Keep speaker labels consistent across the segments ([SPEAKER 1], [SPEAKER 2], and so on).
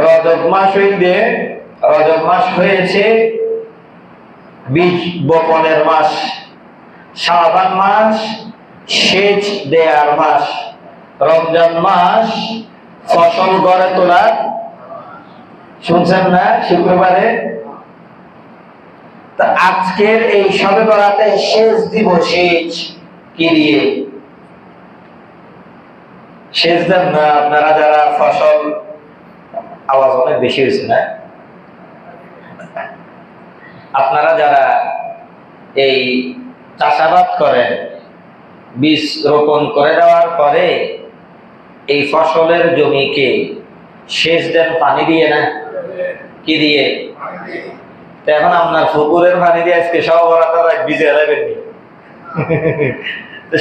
[SPEAKER 1] রজব মাস হইলে রজব মাস হয়েছে বীজ বপনের মাস, শাবান মাস সেচ দেয়ার মাস, রমজান মাস ফসল গড়ে তোলার, শুনছেন না শুক্রবারে? তা আজকের এই শবে বরাতে সেচ দিব, সেচ কি দিয়ে? সেচ দেন না আপনারা যারা ফসল, আওয়াজ অনেক বেশি হয়েছে না? আপনারা যারা এই চাষাবাদ করেন, বীজ রোপণ করে দেওয়ার পরে এই ফসলের জমিকে সেচ দেন পানি দিয়ে না? কি দিয়ে? এখন আপনার পুকুরের পানি দিয়ে আজকে শবে বরাতের রাত ভিজে যাবেন,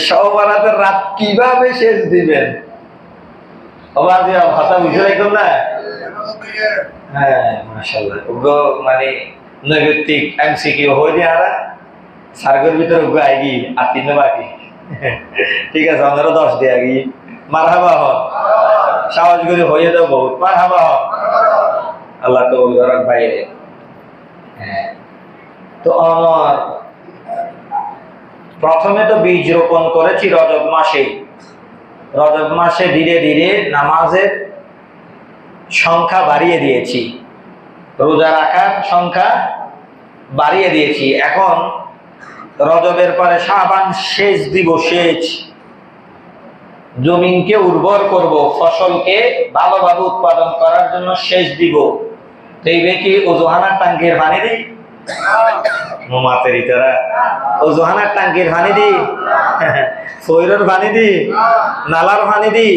[SPEAKER 1] শবে বরাতের রাত কিভাবে সেচ দিবেন? ভাষা বুঝে রাখুন না। হ্যাঁ মাশাআল্লাহ, মানে নৈতিক এমসিকিউ হয়ে যায় আর সার্গের ভিতরে আইগি আর তিন বাকি। ঠিক আছে, আমাদেরও 10 দিয়ে আগি মারহাবা হন, সাহস করে হয়ে যাও বহুত মারহাবা হন, আল্লাহ কবুল করার বাইরে। হ্যাঁ, তো আমার প্রথমে তো বীজ রোপণ করেছি রজব মাসে। রজব মাসে ধীরে ধীরে নামাজের সংখ্যা বাড়িয়ে দিয়েছি, রোজা রাখার সংখ্যা বাড়িয়ে দিয়েছি। এখন রজবের পরে শাবান সেচ দিব, সেচ জমিনকে উর্বর করব, ফসলকে ভালোভাবে উৎপাদন করার জন্য সেচ দিব। তো এই কি ওজোহানার টাঙ্কির পানি দিই? ওজোহানার টাঙ্কির পানি দিই, ফয়রের পানি দিই, নালার পানি দিই?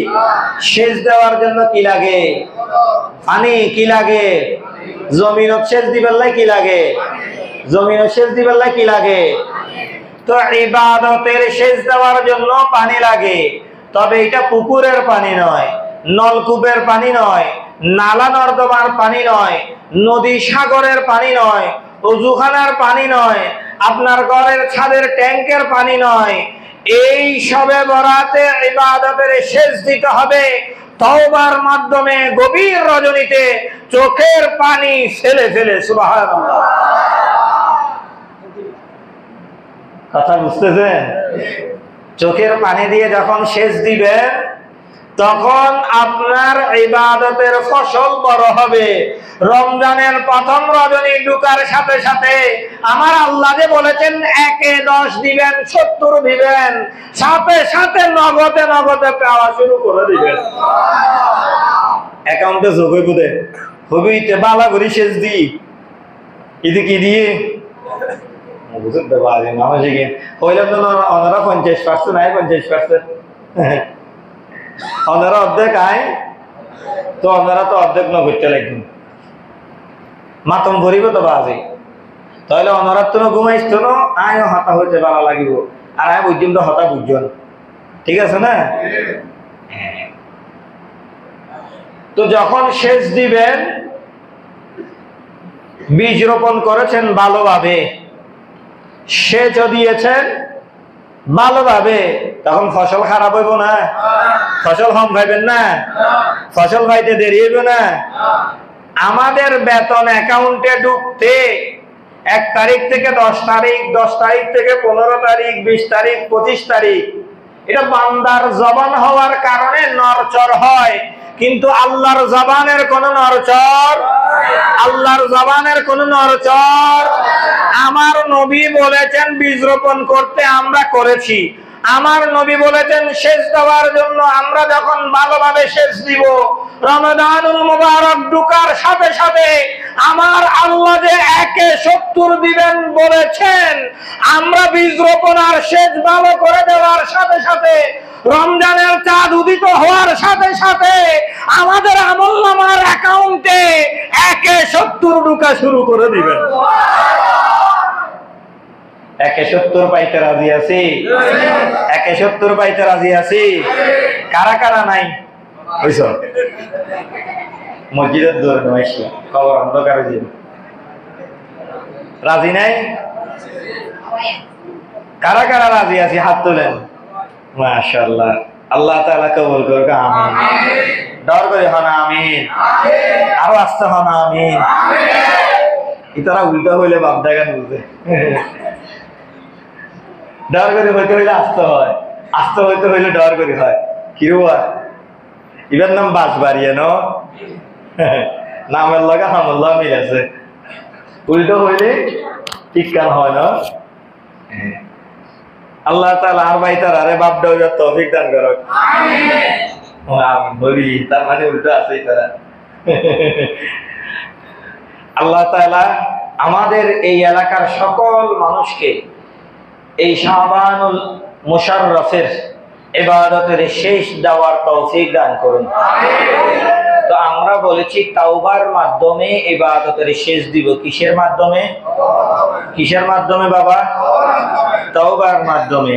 [SPEAKER 1] সেচ দেওয়ার জন্য কি লাগে? পানি। কি লাগে? জমিনত সেচ দিবার লাই কি লাগে? জমিনত সেচ দিবার লাই কি লাগে? তো ইবাদতের সেচ দেওয়ার জন্য পানি লাগে, তবে এটা পুকুরের পানি নয়, নলকূপের পানি নয়, নালা নর্দমার পানি নয়, নদী সাগরের পানি নয়, ওযুখানার পানি নয়, আপনার ঘরের ছাদের ট্যাঙ্কের পানি নয়। এই শবে বরাতে ইবাদতের সেচ দিতে হবে তওবার মাধ্যমে, গভীর রজনীতে চোখের পানি ফেলে ফেলে। সুবহানাল্লাহ, কথা বুঝতেছেন? চোখের পানি দিয়ে যখন সেচ দিবেন তখন আপনার ইবাদতের ফসল বড় হবে। রমজানের প্রথম রজনী ঢুকার সাথে সাথে আমার আল্লাহ যে বলেছেন 1-এ 10 দিবেন, 70 দিবেন, সাথে সাথে নগদে নগদে পাওয়া শুরু করে দিবেন। অ্যাকাউন্টে যোগ হইব দে হবিতে বালা করে সেচ দি ইদি কি দিয়ে বুঝতে পারে মানুষ এগিয়ে হইলাম তো ওনারা 50% আয়, 50% ওনারা অর্ধেক আয়, তো ওনারা তো অর্ধেক ন করতে লাগবেন, মাতম ভরিব তো বাজে, তাহলে ওনারা তো ঘুমাইছ তো আয় হতা হইতে ভালো লাগিব, আর আয় বুঝিম তো হতা বুঝজন। ঠিক আছে না? তো যখন সেচ দিবেন, বীজ রোপণ করেছেন ভালোভাবে, সেচ দিয়েছেন ভালোভাবে, তখন ফসল খারাপ হইব না? ফসল কম খাইবেন না? ফসল খাইতে দেরি হইব না? আমাদের বেতন অ্যাকাউন্টে ঢুকতে 1 তারিখ থেকে 10 তারিখ, 10 তারিখ থেকে 15 তারিখ, 20 তারিখ, 25 তারিখ, এটা বান্দার জবান হওয়ার কারণে নড়চড় হয়, কিন্তু আল্লাহর জবানের কোন নড়চড়, আল্লাহর জবানের কোন নড়চড়। আমার নবী বলেছেন বীজ রোপণ করতে, আমরা করেছি। আমার নবী বলেছেন সেচ দেওয়ার জন্য, আমরা যখন ভালোভাবে সেচ দিব, রমাদানুল মুবারক ঢুকার সাথে সাথে আমার আল্লাহ যে 1-এ 70 দিবেন বলেছেন, আমরা বীজ রোপণ আর সেচ ভালো করে দেওয়ার সাথে সাথে, রমজানের চাঁদ উদিত হওয়ার সাথে সাথে আমাদের আমলনামার অ্যাকাউন্টে 1-এ 70 ঢুকা শুরু করে দিবেন। 1-এ 70 পাইতে রাজি আছি? 1-এ 70 পাইতে রাজি আছি? কারা কারা নাই? হইছ মসজিদের দূরে নয়, খবর অন্ধকারে যাবে, রাজি নাই? কারা কারা রাজি আছি হাত তোলেন। মাশাআল্লাহ, আল্লাহ তাআলা কবুল করুক, আমিন। ডর করে হন আমিন, আরো আসতে হন আমিন। ইতারা উল্টো হইলে বাপ দেখা বুঝে, ডর করে হইতে হইলে আসতে হয়, আসতে হইতে হইলে ডর করে হয়। কিরুয়া ইবার নাম বাস বাড়িয়ে ন নামের লগা হামল্লা মিলেছে, উল্টো হইলে ঠিক কান হয় না। আল্লাহ তাআলা আর ভাই তার আরে বাপ দাও তৌফিক দান করুক আমিন বলি, তার মানে উল্টো আছে তারা। আল্লাহ তাআলা আমাদের এই এলাকার সকল মানুষকে এই শাবানুল মুশাররফের ইবাদতের শেষ দেওয়ার তৌফিক দান করুন। তো আমরা বলেছি তাওবার মাধ্যমে ইবাদতের শেষ দিব। কিসের মাধ্যমে? কিসের মাধ্যমে বাবা? তাওবার মাধ্যমে।